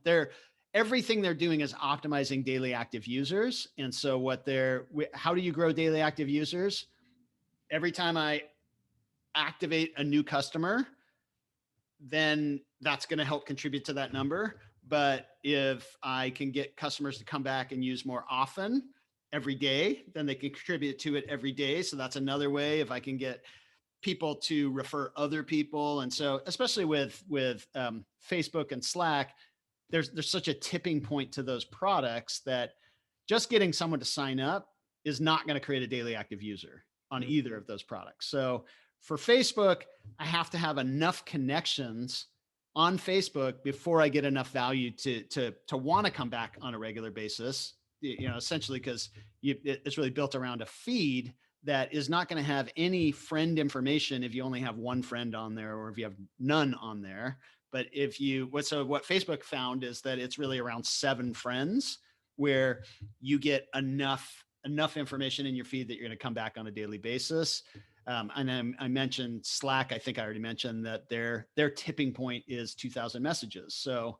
everything they're doing is optimizing daily active users. And so how do you grow daily active users? Every time I activate a new customer, then that's going to help contribute to that number. But if I can get customers to come back and use more often every day, then they can contribute to it every day. So that's another way. If I can get people to refer other people. And so especially with Facebook and Slack, there's such a tipping point to those products that just getting someone to sign up is not going to create a daily active user on either of those products. So for Facebook, I have to have enough connections on Facebook before I get enough value to want to come back on a regular basis, essentially because it's really built around a feed that is not going to have any friend information if you only have one friend on there, or if you have none on there. But what Facebook found is that it's really around 7 friends where you get enough information in your feed that you're going to come back on a daily basis. And I mentioned Slack. I think I already mentioned that their tipping point is 2,000 messages. So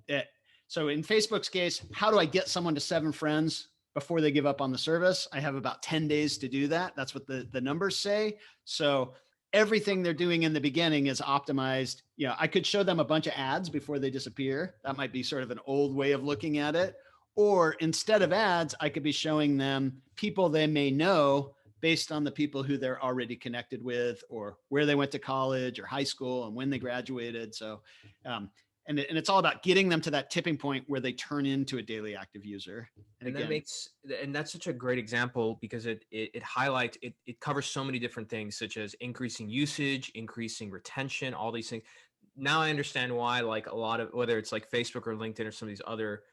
in Facebook's case, how do I get someone to 7 friends before they give up on the service? I have about 10 days to do that. That's what the numbers say. So everything they're doing in the beginning is optimized. I could show them a bunch of ads before they disappear. That might be sort of an old way of looking at it. Or instead of ads, I could be showing them people they may know based on the people who they're already connected with, or where they went to college or high school and when they graduated. So, and it's all about getting them to that tipping point where they turn into a daily active user. And that's such a great example, because it highlights, it covers so many different things, such as increasing usage, increasing retention, all these things. Now I understand why, like, a lot of, whether it's like Facebook or LinkedIn or some of these other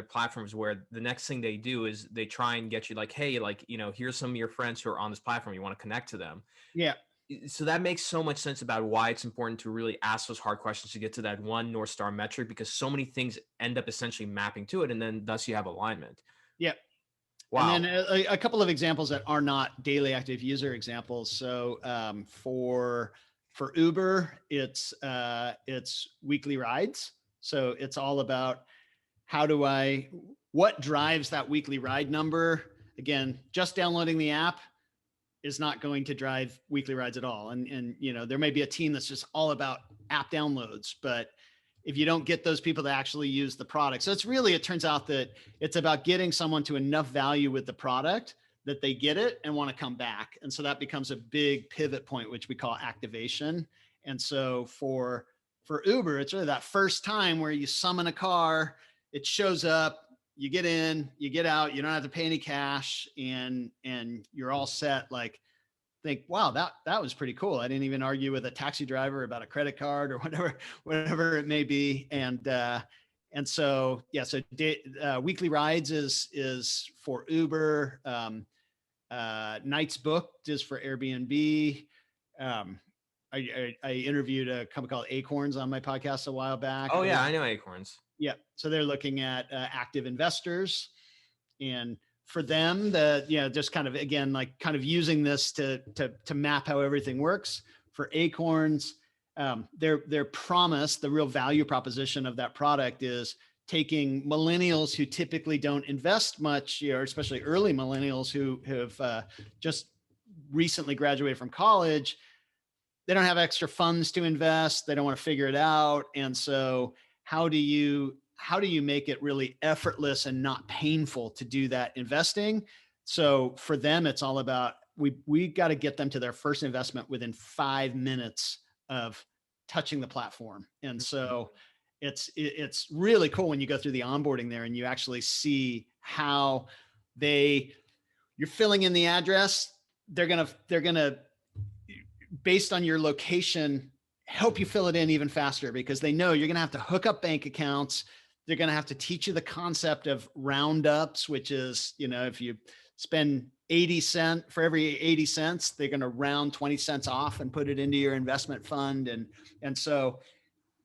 platforms, where the next thing they do is they try and get you like, hey, like, here's some of your friends who are on this platform. You want to connect to them. Yeah. So that makes so much sense about why it's important to really ask those hard questions to get to that one North Star metric, because so many things end up essentially mapping to it, and then thus you have alignment. Yep. And Wow. then a couple of examples that are not daily active user examples. So for Uber, it's weekly rides. So it's all about what drives that weekly ride number. Again, just downloading the app is not going to drive weekly rides at all. And there may be a team that's just all about app downloads, but if you don't get those people to actually use the product. So it turns out that it's about getting someone to enough value with the product that they get it and want to come back. And so that becomes a big pivot point, which we call activation. And so for Uber, it's really that first time where you summon a car, it shows up, you get in, you get out, you don't have to pay any cash, and you're all set. Like, think, wow, that was pretty cool. I didn't even argue with a taxi driver about a credit card or whatever it may be. And so, yeah, so weekly rides is for Uber. Nights booked is for Airbnb. I interviewed a company called Acorns on my podcast a while back. Oh yeah, I know Acorns. Yeah, so they're looking at active investors, and for them, just kind of, again, like kind of using this to map how everything works. For Acorns, their promise, the real value proposition of that product is taking millennials who typically don't invest much, especially early millennials who have just recently graduated from college. They don't have extra funds to invest. They don't want to figure it out. And so how do you make it really effortless and not painful to do that investing? So for them, it's all about, we got to get them to their first investment within 5 minutes of touching the platform. And so it's really cool when you go through the onboarding there and you actually see how you're filling in the address. They're going to, based on your location, help you fill it in even faster, because they know you're going to have to hook up bank accounts. They're going to have to teach you the concept of roundups, which is, if you spend 80 cents for every 80 cents, they're going to round 20 cents off and put it into your investment fund. And so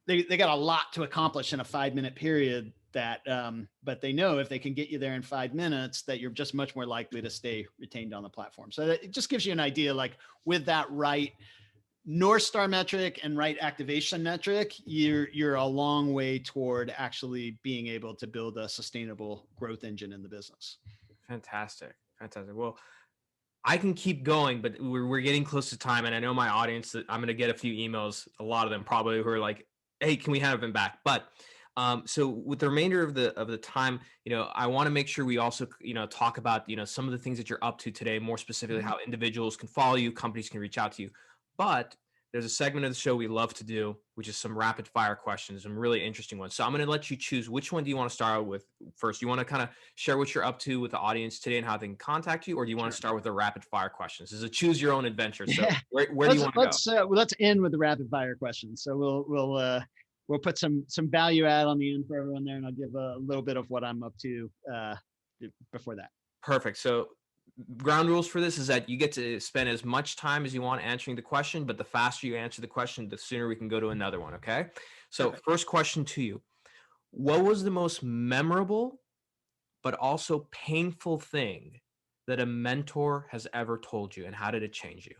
they got a lot to accomplish in a 5-minute period but they know if they can get you there in 5 minutes, that you're just much more likely to stay retained on the platform. So it just gives you an idea, like with that right North Star metric and right activation metric, you're a long way toward actually being able to build a sustainable growth engine in the business. Fantastic. Well, I can keep going, but we're getting close to time, and I know my audience, that I'm going to get a few emails, a lot of them probably, who are like, "Hey, can we have him back?" But so with the remainder of the time, I want to make sure we also, talk about, some of the things that you're up to today, more specifically how individuals can follow you, companies can reach out to you. But there's a segment of the show we love to do, which is some rapid fire questions, some really interesting ones. So I'm going to let you choose. Which one do you want to start out with first? You want to kind of share what you're up to with the audience today and how they can contact you, or do you want to start with the rapid fire questions? This is a choose your own adventure. So where do you want to go? Let's end with the rapid fire questions. So we'll put some value add on the end for everyone there, and I'll give a little bit of what I'm up to before that. Perfect. So ground rules for this is that you get to spend as much time as you want answering the question, but the faster you answer the question, the sooner we can go to another one. Okay. So first question to you: what was the most memorable but also painful thing that a mentor has ever told you, and how did it change you?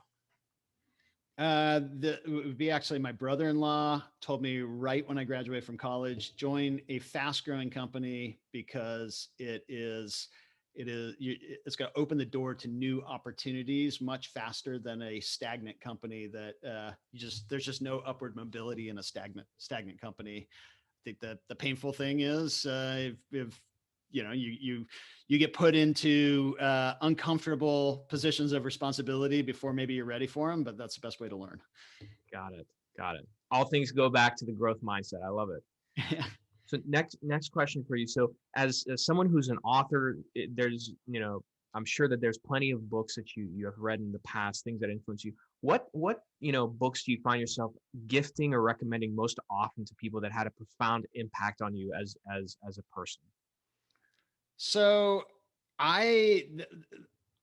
It would be actually my brother-in-law told me right when I graduated from college, join a fast-growing company, because it's going to open the door to new opportunities much faster than a stagnant company that there's just no upward mobility in a stagnant company. I think that the painful thing is if you get put into uncomfortable positions of responsibility before maybe you're ready for them, but that's the best way to learn. Got it. All things go back to the growth mindset. I love it. So next question for you. So as someone who's an author, there's, I'm sure that there's plenty of books that you have read in the past, things that influence you. What books do you find yourself gifting or recommending most often to people that had a profound impact on you as a person? So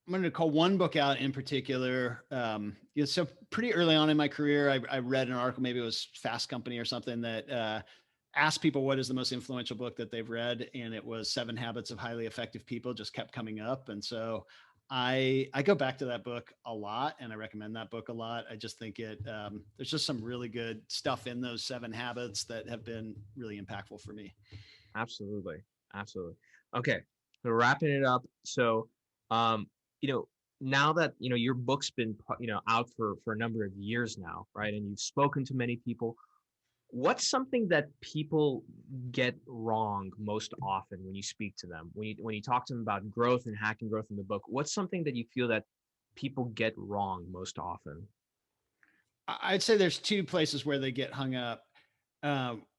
I'm going to call one book out in particular. So pretty early on in my career, I read an article, maybe it was Fast Company or something, that asked people what is the most influential book that they've read, and it was Seven Habits of Highly Effective People. Just kept coming up, and so I go back to that book a lot, and I recommend that book a lot. I just think there's just some really good stuff in those 7 habits that have been really impactful for me. Absolutely. Absolutely. Okay. So wrapping it up. So, um, you know, now that, your book's been, out for a number of years now, right? And you've spoken to many people. What's something that people get wrong most often when you speak to them? When you talk to them about growth and hacking growth in the book, what's something that you feel that people get wrong most often? I'd say there's 2 places where they get hung up.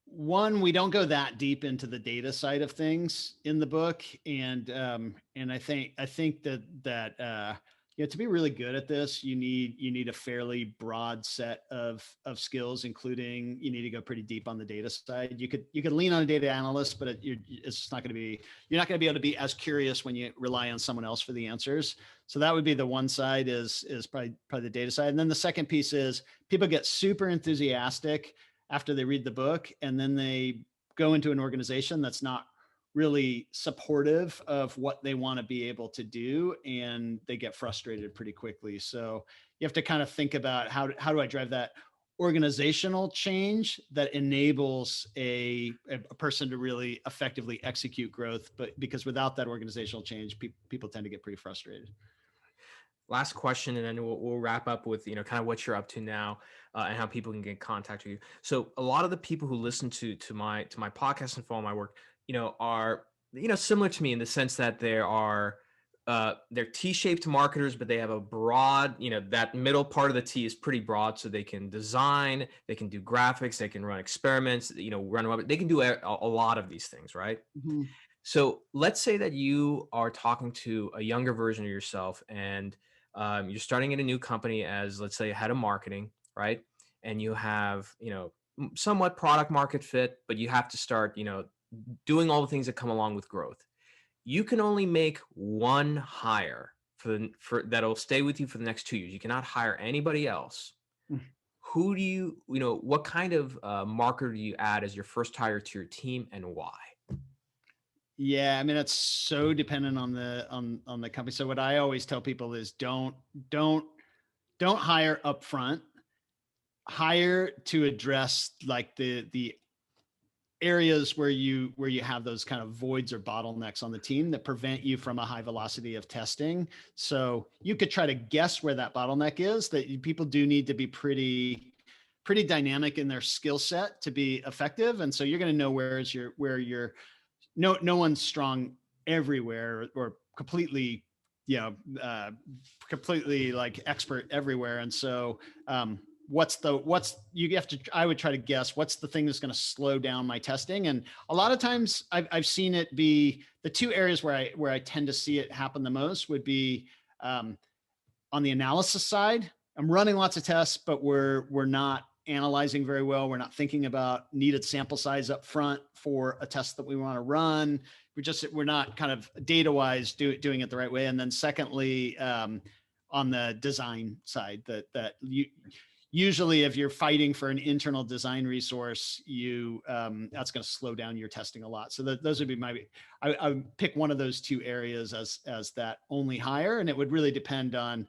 One, we don't go that deep into the data side of things in the book, and I think that to be really good at this, you need a fairly broad set of skills, including you need to go pretty deep on the data side. You could lean on a data analyst, but it's not going to be you're not going to be able to be as curious when you rely on someone else for the answers. So that would be the one side is probably the data side, and then the second piece is people get super enthusiastic after they read the book, and then they go into an organization that's not really supportive of what they want to be able to do, and they get frustrated pretty quickly. So you have to kind of think about how do I drive that organizational change that enables a person to really effectively execute growth, but because without that organizational change, people tend to get pretty frustrated. Last question, and then we'll wrap up with kind of what you're up to now, and how people can get in contact with you. So a lot of the people who listen to my podcast and follow my work, are similar to me in the sense that they're T-shaped marketers, but they have a broad, that middle part of the T is pretty broad, so they can design, they can do graphics, they can run experiments, run web, they can do a lot of these things, right? Mm-hmm. So let's say that you are talking to a younger version of yourself, and you're starting in a new company as, let's say, head of marketing, right? And you have, somewhat product market fit, but you have to start, doing all the things that come along with growth. You can only make one hire for that'll stay with you for the next 2 years. You cannot hire anybody else. Who do what kind of marketer do you add as your first hire to your team, and why? Yeah, I mean, it's so dependent on the company. So what I always tell people is don't hire up front. Hire to address like the areas where you have those kind of voids or bottlenecks on the team that prevent you from a high velocity of testing. So you could try to guess where that bottleneck is. That people do need to be pretty dynamic in their skill set to be effective, and so you're going to know where you're no one's strong everywhere or completely completely like expert everywhere. And so I would try to guess what's the thing that's going to slow down my testing. And a lot of times I've seen it be the 2 areas where I tend to see it happen the most would be on the analysis side. I'm running lots of tests, but we're not analyzing very well. We're not thinking about needed sample size up front for a test that we want to run. We're not kind of data wise doing it the right way. And then secondly, on the design side, usually if you're fighting for an internal design resource, that's going to slow down your testing a lot. So those would be I would pick one of those 2 areas as that only hire. And it would really depend on,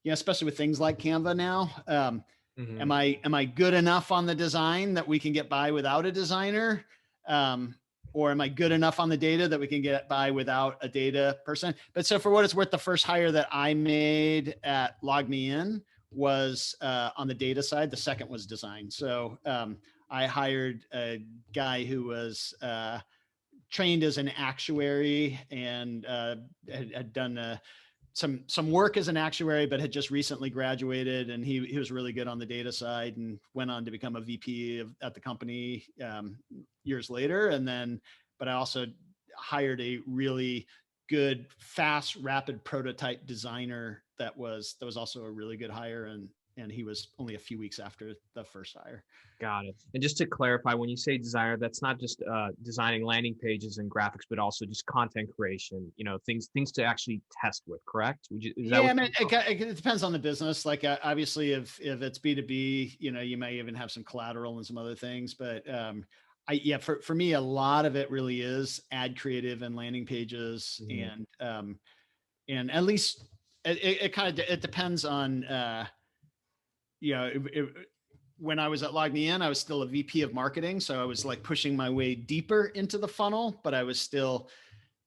especially with things like Canva now. Am I good enough on the design that we can get by without a designer? Or am I good enough on the data that we can get by without a data person? But so for what it's worth, the first hire that I made at LogMeIn was on the data side. The second was design. So I hired a guy who was trained as an actuary and had done some work as an actuary, but had just recently graduated, and he was really good on the data side and went on to become a VP at the company years later. But I also hired a really good, fast, rapid prototype designer that was also a really good hire. and he was only a few weeks after the first hire. Got it. And just to clarify, when you say designer, that's not just designing landing pages and graphics, but also just content creation, things to actually test with, correct? I mean, it depends on the business. Like obviously if it's B2B, you may even have some collateral and some other things, but for me, a lot of it really is ad creative and landing pages. Mm-hmm. And at least it depends on, when I was at LogMeIn, I was still a VP of marketing. So I was like pushing my way deeper into the funnel, but I was still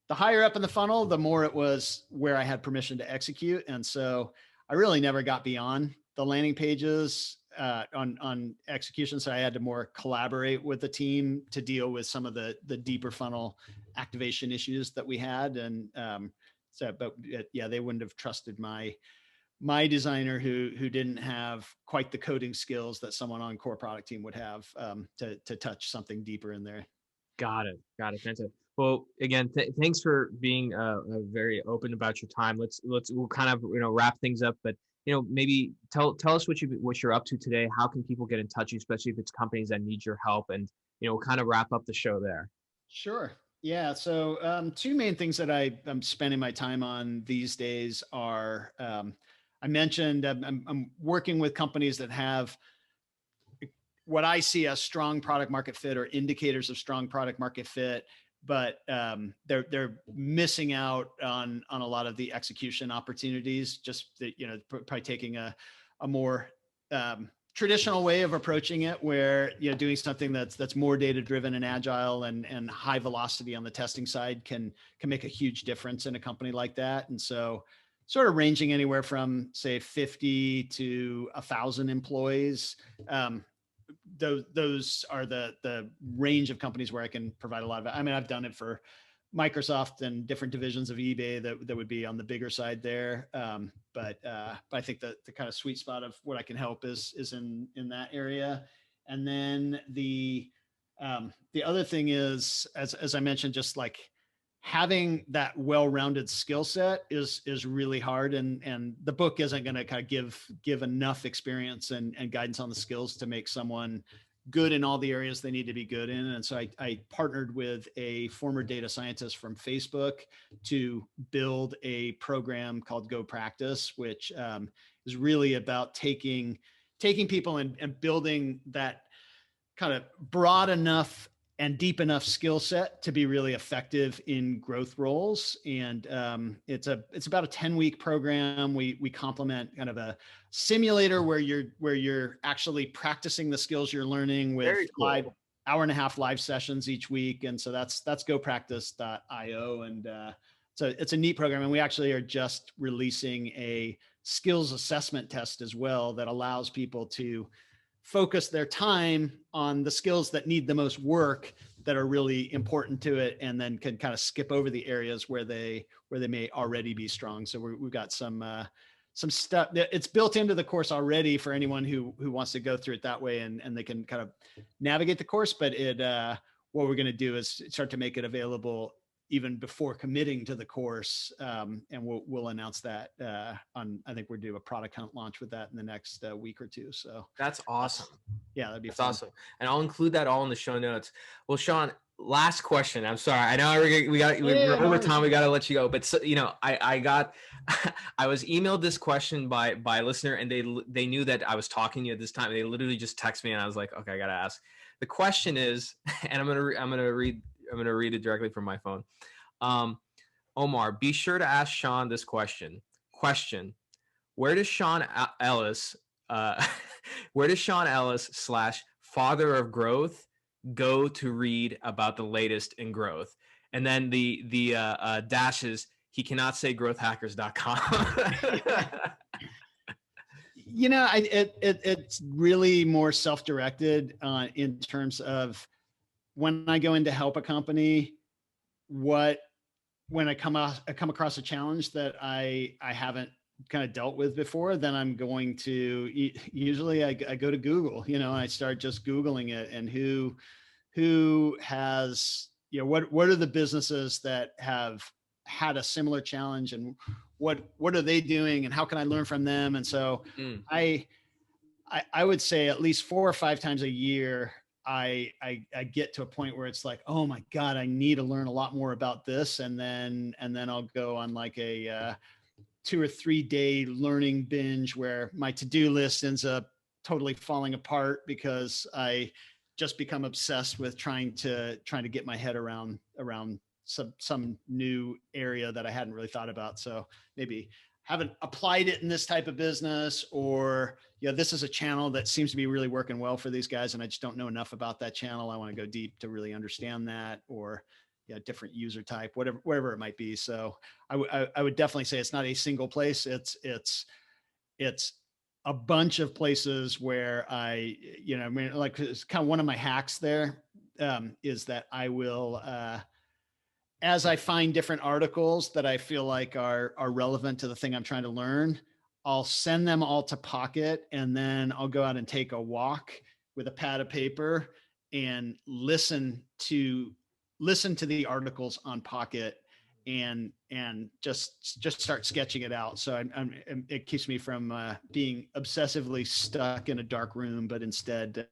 the higher up in the funnel, the more it was where I had permission to execute. And so I really never got beyond the landing pages on execution. So I had to more collaborate with the team to deal with some of the deeper funnel activation issues that we had. And they wouldn't have trusted my designer who didn't have quite the coding skills that someone on core product team would have to touch something deeper in there. Got it. Fantastic. Well, again, thanks for being very open about your time. We'll kind of wrap things up, but maybe tell us what you're up to today. How can people get in touch, especially if it's companies that need your help, and we'll kind of wrap up the show there. Sure. Yeah. So two main things that I'm spending my time on these days are I mentioned I'm working with companies that have what I see as strong product market fit or indicators of strong product market fit, but they're missing out on a lot of the execution opportunities. Just that, probably taking a more traditional way of approaching it, where doing something that's more data driven and agile and high velocity on the testing side can make a huge difference in a company like that. And so, sort of ranging anywhere from say 50 to 1,000 employees. Those are the range of companies where I can provide a lot of. I mean, I've done it for Microsoft and different divisions of eBay that would be on the bigger side there. But I think that the kind of sweet spot of what I can help is in that area. And then the other thing is, as I mentioned, just like having that well-rounded skill set is really hard. And the book isn't going to kind of give enough experience and guidance on the skills to make someone good in all the areas they need to be good in. And so I partnered with a former data scientist from Facebook to build a program called Go Practice, which is really about taking people and building that kind of broad enough and deep enough skill set to be really effective in growth roles. And it's about a 10-week program. We complement kind of a simulator where you're actually practicing the skills you're learning with live hour-and-a-half live sessions each week. And so that's gopractice.io. And so it's a neat program. And we actually are just releasing a skills assessment test as well that allows people to focus their time on the skills that need the most work, that are really important to it, and then can kind of skip over the areas where they may already be strong. So we've got some stuff that it's built into the course already for anyone who wants to go through it that way, and they can kind of navigate the course. But what we're going to do is start to make it available even before committing to the course. And we'll announce that I think we're due a product hunt launch with that in the next week or two. So that's awesome. Yeah, that'd be fun. Awesome. And I'll include that all in the show notes. Well, Sean, last question. I'm sorry. I know we're over time. We got to let you go. But so, I was emailed this question by a listener, and they knew that I was talking to you at this time. They literally just texted me, and I was like, okay, I got to ask. The question is, and I'm gonna read it directly from my phone. Omar, be sure to ask Sean this question. Where does Sean Ellis / father of growth go to read about the latest in growth? And then the dashes, he cannot say growthhackers.com. It's really more self-directed in terms of when I go in to help a company, when I come across a challenge that I haven't kind of dealt with before, then I'm going to usually I go to Google, I start just Googling it, and who has, what are the businesses that have had a similar challenge, and what are they doing, and how can I learn from them? And so I would say at least 4 or 5 times a year, I get to a point where it's like, oh my God, I need to learn a lot more about this. And then I'll go on like a 2 or 3 day learning binge where my to-do list ends up totally falling apart because I just become obsessed with trying to get my head around some new area that I hadn't really thought about. So maybe haven't applied it in this type of business, or this is a channel that seems to be really working well for these guys, and I just don't know enough about that channel. I want to go deep to really understand that, or different user type, whatever it might be. So I would definitely say it's not a single place. It's a bunch of places where I mean, like, it's kind of one of my hacks there, is that I will, as I find different articles that I feel like are relevant to the thing I'm trying to learn, I'll send them all to Pocket, and then I'll go out and take a walk with a pad of paper and listen to the articles on Pocket, and just start sketching it out. So it keeps me from being obsessively stuck in a dark room, but instead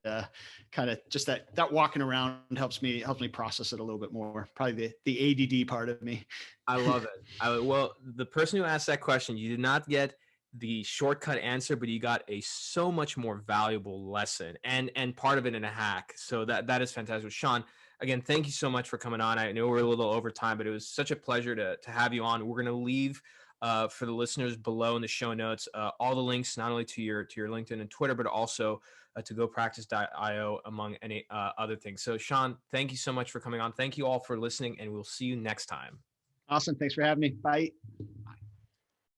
kind of just that walking around helps me process it a little bit more. Probably the ADD part of me. I love it. Well, the person who asked that question, you did not get the shortcut answer, but you got a so much more valuable lesson and part of it in a hack. So that is fantastic. Sean, again, thank you so much for coming on. I know we're a little over time, but it was such a pleasure to have you on. We're going to leave for the listeners below in the show notes all the links, not only to your LinkedIn and Twitter, but also to GoPractice.io, among any other things. So Sean, thank you so much for coming on. Thank you all for listening, and we'll see you next time. Awesome. Thanks for having me. Bye.